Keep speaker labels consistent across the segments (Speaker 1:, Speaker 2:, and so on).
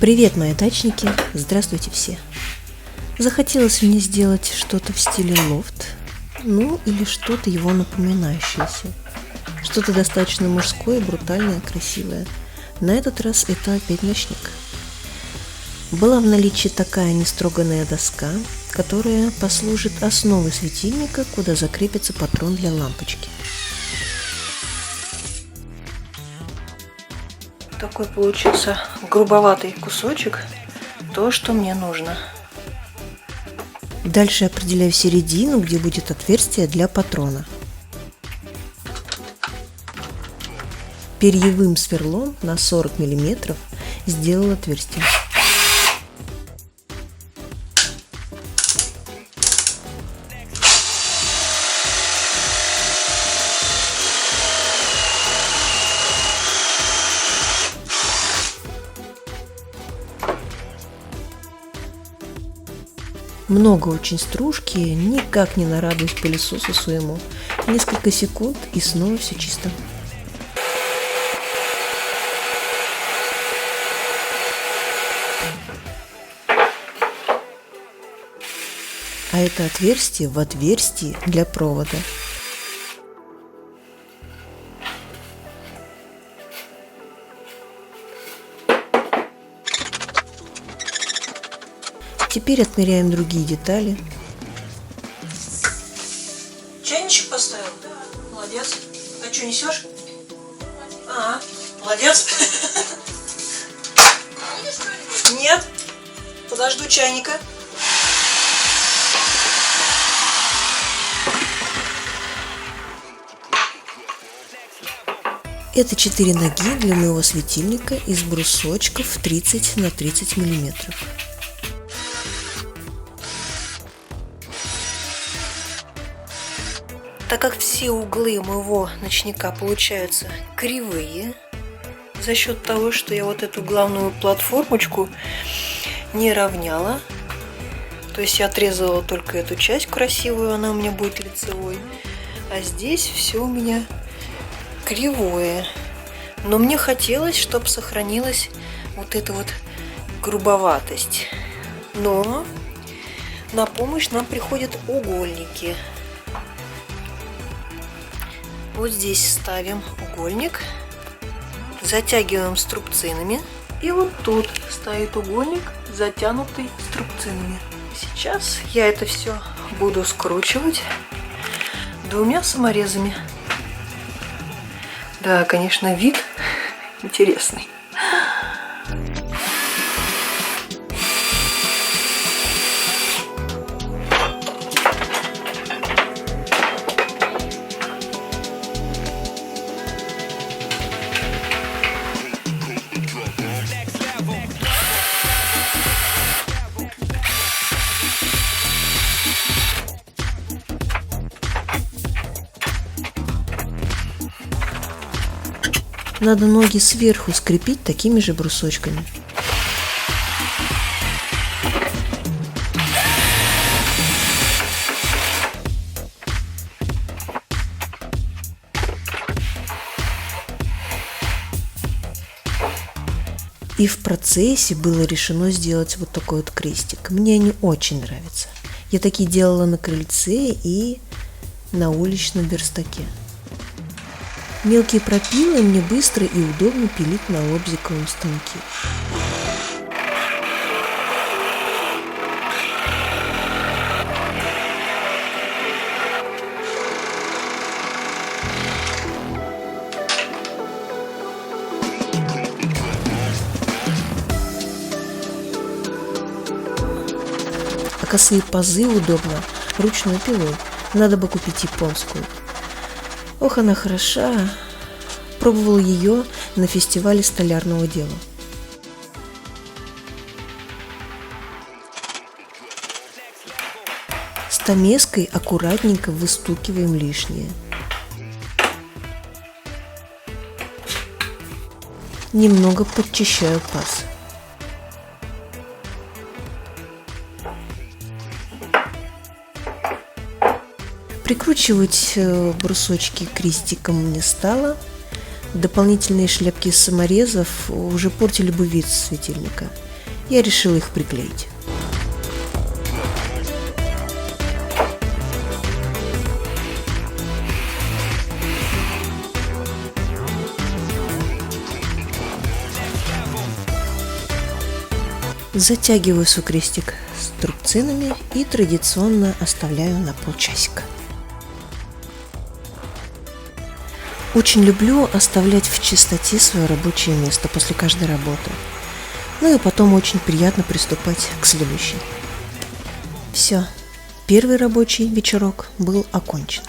Speaker 1: Привет, мои дачники! Здравствуйте все! Захотелось мне сделать что-то в стиле лофт, или что-то его напоминающееся. Что-то достаточно мужское, брутальное, красивое. На этот раз это опять ночник. Была в наличии такая нестроганная доска, которая послужит основой светильника, куда закрепится патрон для лампочки. Такой получился грубоватый кусочек, то, что мне нужно. Дальше определяю середину, где будет отверстие для патрона. Перьевым сверлом на 40 мм сделал отверстие. Много очень стружки, никак не нарадуюсь пылесосу своему. Несколько секунд и снова все чисто. А это отверстие в отверстии для провода. Теперь отмеряем другие детали.
Speaker 2: Чайничек поставил? Да. Молодец. А что, несешь? Молодец. Нет. Подожду чайника.
Speaker 1: Это 4 ноги для моего светильника из брусочков 30 на 30 миллиметров. Так как все углы моего ночника получаются кривые, за счет того, что я вот эту главную платформочку не равняла, то есть я отрезала только эту часть красивую, она у меня будет лицевой, а здесь все у меня кривое. Но мне хотелось, чтобы сохранилась вот эта вот грубоватость. Но на помощь нам приходят угольники. Вот здесь ставим угольник, затягиваем струбцинами, и вот тут стоит угольник, затянутый струбцинами. Сейчас я это все буду скручивать 2 саморезами. Да, конечно, вид интересный. Надо ноги сверху скрепить такими же брусочками. И в процессе было решено сделать вот такой вот крестик. Мне они очень нравятся. Я такие делала на крыльце и на уличном верстаке. Мелкие пропилы мне быстро и удобно пилить на лобзиковом станке. А косые пазы удобно ручной пилой. Надо бы купить японскую. Ох, она хороша. Пробовала ее на фестивале столярного дела. Стамеской аккуратненько выстукиваем лишнее. Немного подчищаю паз. Прикручивать брусочки крестиком не стала. Дополнительные шляпки из саморезов уже портили бы вид светильника. я решила их приклеить. Затягиваю сукрестик струбцинами и традиционно оставляю на полчасика. Очень люблю оставлять в чистоте свое рабочее место после каждой работы. Ну и потом очень приятно приступать к следующей. Все, первый рабочий вечерок был окончен.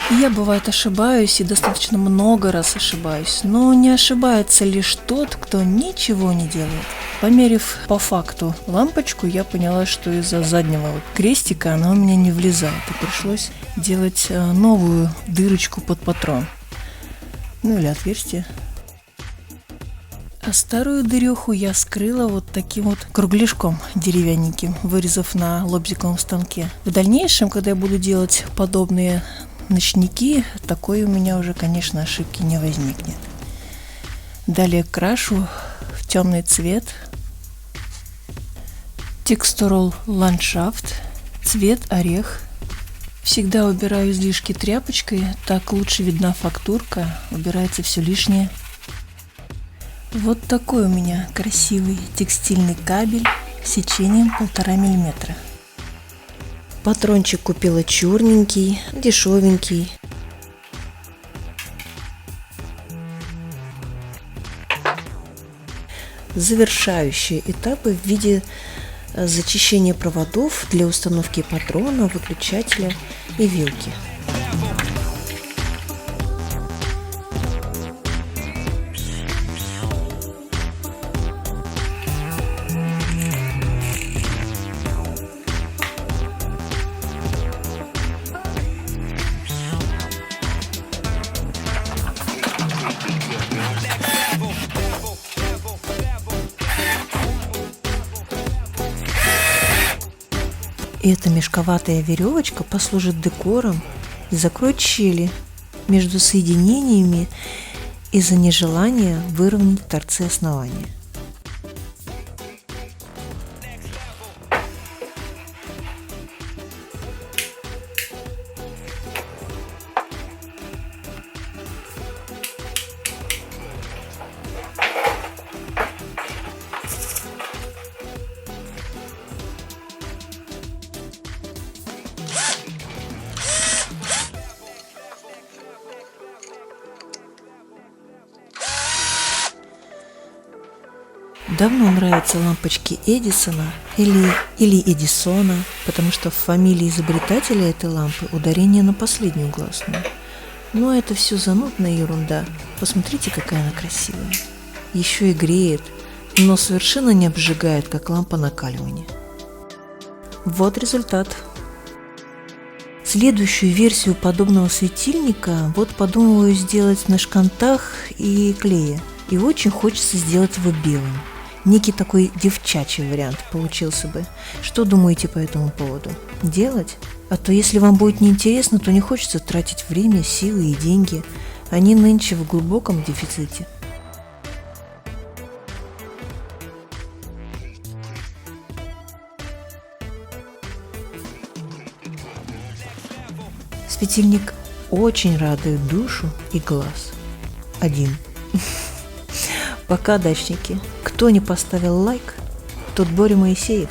Speaker 3: Я, бывает, ошибаюсь и достаточно много раз ошибаюсь, но не ошибается лишь тот, кто ничего не делает. Померив по факту лампочку, я поняла, что из-за заднего крестика она у меня не влезает, и пришлось делать новую дырочку под патрон, ну или отверстие. А старую дыреху я скрыла вот таким вот кругляшком деревянненьким, вырезав на лобзиковом станке. В дальнейшем, когда я буду делать подобные ночники, такой у меня уже, конечно, ошибки не возникнет. Далее крашу в темный цвет текстурол ландшафт, цвет орех. Всегда убираю излишки тряпочкой, так лучше видна фактурка, убирается все лишнее. Вот такой у меня красивый текстильный кабель сечением 1,5 миллиметра.
Speaker 1: Патрончик купила черненький, дешевенький. Завершающие этапы в виде зачищения проводов для установки патрона, выключателя и вилки. Эта мешковатая веревочка послужит декором и закроет щели между соединениями из-за нежелания выровнять торцы основания. Давно нравятся лампочки Эдисона или Эдисона, потому что в фамилии изобретателя этой лампы ударение на последнюю гласную. Но это все занудная ерунда. Посмотрите, какая она красивая. Еще и греет, но совершенно не обжигает, как лампа накаливания. Вот результат. Следующую версию подобного светильника подумываю сделать на шкантах и клее. И очень хочется сделать его белым. Некий такой девчачий вариант получился бы. Что думаете по этому поводу? Делать? А то если вам будет неинтересно, то не хочется тратить время, силы и деньги. Они нынче в глубоком дефиците. Светильник очень радует душу и глаз. Один. Пока, дачники. Кто не поставил лайк, тот Боря Моисеев.